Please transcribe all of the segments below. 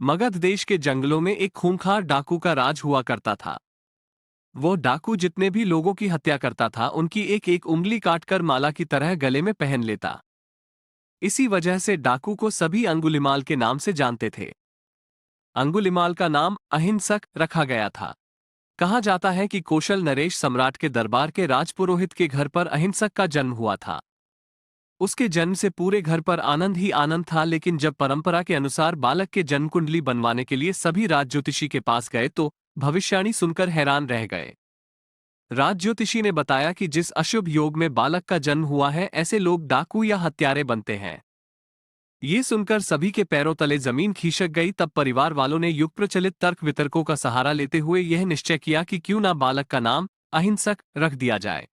मगध देश के जंगलों में एक खूंखार डाकू का राज हुआ करता था। वो डाकू जितने भी लोगों की हत्या करता था उनकी एक एक उंगली काटकर माला की तरह गले में पहन लेता। इसी वजह से डाकू को सभी अंगुलिमाल के नाम से जानते थे। अंगुलिमाल का नाम अहिंसक रखा गया था। कहा जाता है कि कौशल नरेश सम्राट के दरबार के राजपुरोहित के घर पर अहिंसक का जन्म हुआ था। उसके जन्म से पूरे घर पर आनंद ही आनंद था, लेकिन जब परंपरा के अनुसार बालक के जन्म कुंडली बनवाने के लिए सभी राज ज्योतिषी के पास गए तो भविष्यवाणी सुनकर हैरान रह गए। राज ज्योतिषी ने बताया कि जिस अशुभ योग में बालक का जन्म हुआ है ऐसे लोग डाकू या हत्यारे बनते हैं। ये सुनकर सभी के पैरों तले जमीन खिसक गई। तब परिवार वालों ने युग प्रचलित तर्क वितर्कों का सहारा लेते हुए यह निश्चय किया कि क्यों ना बालक का नाम अहिंसक रख दिया जाए।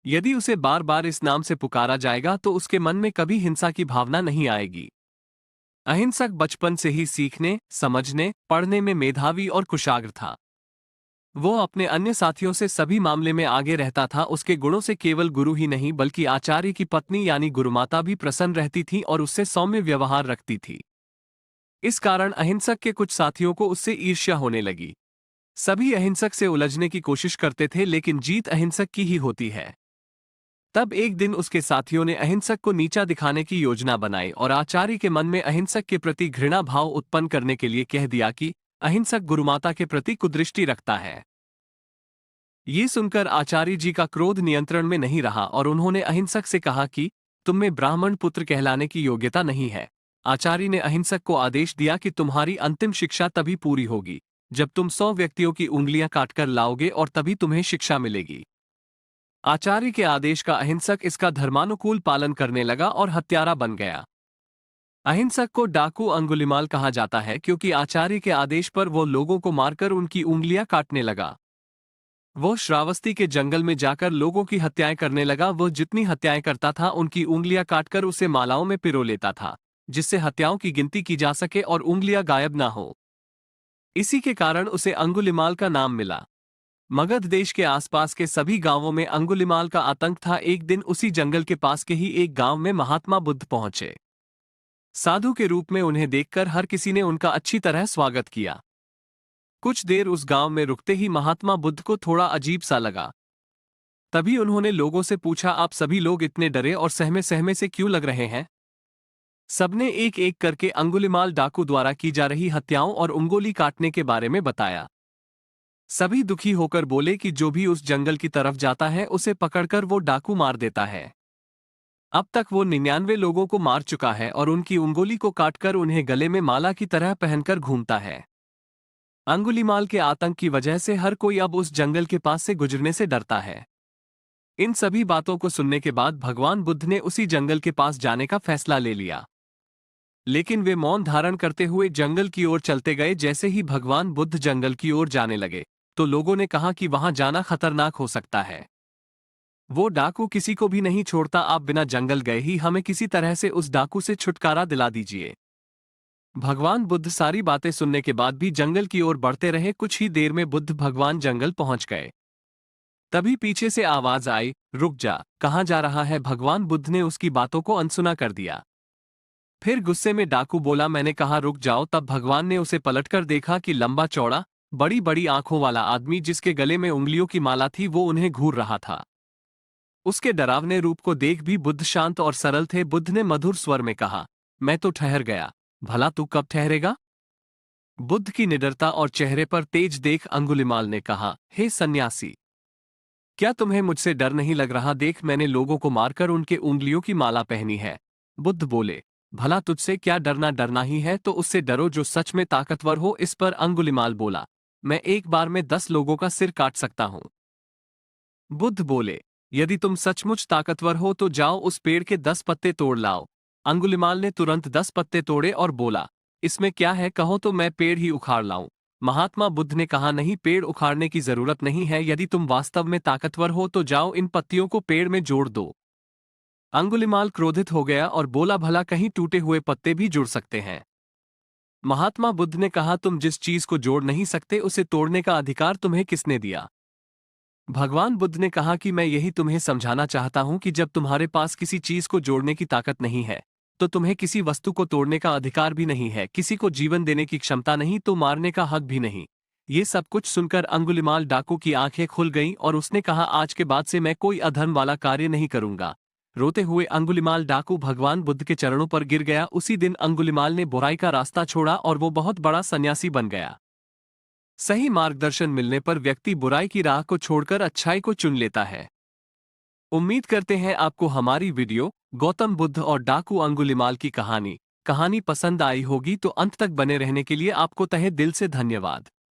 यदि उसे बार बार इस नाम से पुकारा जाएगा तो उसके मन में कभी हिंसा की भावना नहीं आएगी। अहिंसक बचपन से ही सीखने, समझने, पढ़ने में मेधावी और कुशाग्र था। वो अपने अन्य साथियों से सभी मामले में आगे रहता था। उसके गुणों से केवल गुरु ही नहीं बल्कि आचार्य की पत्नी यानी गुरुमाता भी प्रसन्न रहती थी और उससे सौम्य व्यवहार रखती थी। इस कारण अहिंसक के कुछ साथियों को उससे ईर्ष्या होने लगी। सभी अहिंसक से उलझने की कोशिश करते थे, लेकिन जीत अहिंसक की ही होती है। तब एक दिन उसके साथियों ने अहिंसक को नीचा दिखाने की योजना बनाई और आचार्य के मन में अहिंसक के प्रति घृणा भाव उत्पन्न करने के लिए कह दिया कि अहिंसक गुरुमाता के प्रति कुदृष्टि रखता है। ये सुनकर आचार्य जी का क्रोध नियंत्रण में नहीं रहा और उन्होंने अहिंसक से कहा कि तुम में ब्राह्मण पुत्र कहलाने की योग्यता नहीं है। आचार्य ने अहिंसक को आदेश दिया कि तुम्हारी अंतिम शिक्षा तभी पूरी होगी जब तुम 100 व्यक्तियों की उंगलियां काटकर लाओगे और तभी तुम्हें शिक्षा मिलेगी। आचार्य के आदेश का अहिंसक इसका धर्मानुकूल पालन करने लगा और हत्यारा बन गया। अहिंसक को डाकू अंगुलिमाल कहा जाता है क्योंकि आचार्य के आदेश पर वो लोगों को मारकर उनकी उंगलियां काटने लगा। वो श्रावस्ती के जंगल में जाकर लोगों की हत्याएं करने लगा। वो जितनी हत्याएं करता था उनकी उंगलियां काटकर उसे मालाओं में पिरो लेता था, जिससे हत्याओं की गिनती की जा सके और उंगलियां गायब ना हो। इसी के कारण उसे अंगुलिमाल का नाम मिला। मगध देश के आसपास के सभी गांवों में अंगुलिमाल का आतंक था। एक दिन उसी जंगल के पास के ही एक गांव में महात्मा बुद्ध पहुंचे। साधु के रूप में उन्हें देखकर हर किसी ने उनका अच्छी तरह स्वागत किया। कुछ देर उस गांव में रुकते ही महात्मा बुद्ध को थोड़ा अजीब सा लगा। तभी उन्होंने लोगों से पूछा, आप सभी लोग इतने डरे और सहमे सहमे से क्यों लग रहे हैं? सबने एक एक करके अंगुलिमाल डाकू द्वारा की जा रही हत्याओं और उंगली काटने के बारे में बताया। सभी दुखी होकर बोले कि जो भी उस जंगल की तरफ जाता है उसे पकड़कर वो डाकू मार देता है। अब तक वो 99 लोगों को मार चुका है और उनकी उंगली को काटकर उन्हें गले में माला की तरह पहनकर घूमता है। अंगुलीमाल के आतंक की वजह से हर कोई अब उस जंगल के पास से गुजरने से डरता है। इन सभी बातों को सुनने के बाद भगवान बुद्ध ने उसी जंगल के पास जाने का फैसला ले लिया। लेकिन वे मौन धारण करते हुए जंगल की ओर चलते गए। जैसे ही भगवान बुद्ध जंगल की ओर जाने लगे तो लोगों ने कहा कि वहां जाना खतरनाक हो सकता है। वो डाकू किसी को भी नहीं छोड़ता, आप बिना जंगल गए ही हमें किसी तरह से उस डाकू से छुटकारा दिला दीजिए। भगवान बुद्ध सारी बातें सुनने के बाद भी जंगल की ओर बढ़ते रहे। कुछ ही देर में बुद्ध भगवान जंगल पहुंच गए। तभी पीछे से आवाज आई, रुक जा, कहां जा रहा है? भगवान बुद्ध ने उसकी बातों को अनसुना कर दिया। फिर गुस्से में डाकू बोला, मैंने कहा रुक जाओ। तब भगवान ने उसे पलटकर देखा कि लंबा चौड़ा बड़ी बड़ी आंखों वाला आदमी जिसके गले में उंगलियों की माला थी वो उन्हें घूर रहा था। उसके डरावने रूप को देख भी बुद्ध शांत और सरल थे। बुद्ध ने मधुर स्वर में कहा, मैं तो ठहर गया, भला तू कब ठहरेगा? बुद्ध की निडरता और चेहरे पर तेज देख अंगुलिमाल ने कहा, हे सन्यासी, क्या तुम्हें मुझसे डर नहीं लग रहा? देख, मैंने लोगों को मारकर उनके उंगलियों की माला पहनी है। बुद्ध बोले, भला तुझसे क्या डरना? डरना ही है तो उससे डरो जो सच में ताकतवर हो। इस पर अंगुलिमाल बोला, मैं एक बार में 10 लोगों का सिर काट सकता हूं। बुद्ध बोले, यदि तुम सचमुच ताकतवर हो तो जाओ उस पेड़ के 10 पत्ते तोड़ लाओ। अंगुलिमाल ने तुरंत 10 पत्ते तोड़े और बोला, इसमें क्या है, कहो तो मैं पेड़ ही उखाड़ लाऊं। महात्मा बुद्ध ने कहा, नहीं, पेड़ उखाड़ने की जरूरत नहीं है। यदि तुम वास्तव में ताकतवर हो तो जाओ इन पत्तियों को पेड़ में जोड़ दो। अंगुलिमाल क्रोधित हो गया और बोला, भला कहीं टूटे हुए पत्ते भी जुड़ सकते हैं? महात्मा बुद्ध ने कहा, तुम जिस चीज को जोड़ नहीं सकते उसे तोड़ने का अधिकार तुम्हें किसने दिया? भगवान बुद्ध ने कहा कि मैं यही तुम्हें समझाना चाहता हूं कि जब तुम्हारे पास किसी चीज को जोड़ने की ताकत नहीं है तो तुम्हें किसी वस्तु को तोड़ने का अधिकार भी नहीं है, किसी को जीवन देने की क्षमता नहीं तो मारने का हक भी नहीं। ये सब कुछ सुनकर अंगुलिमाल डाकू की आंखें खुल गईं और उसने कहा, आज के बाद से मैं कोई अधर्म वाला कार्य नहीं करूंगा। रोते हुए अंगुलिमाल डाकू भगवान बुद्ध के चरणों पर गिर गया। उसी दिन अंगुलिमाल ने बुराई का रास्ता छोड़ा और वो बहुत बड़ा सन्यासी बन गया। सही मार्गदर्शन मिलने पर व्यक्ति बुराई की राह को छोड़कर अच्छाई को चुन लेता है। उम्मीद करते हैं आपको हमारी वीडियो गौतम बुद्ध और डाकू अंगुलिमाल की कहानी पसंद आई होगी। तो अंत तक बने रहने के लिए आपको तहे दिल से धन्यवाद।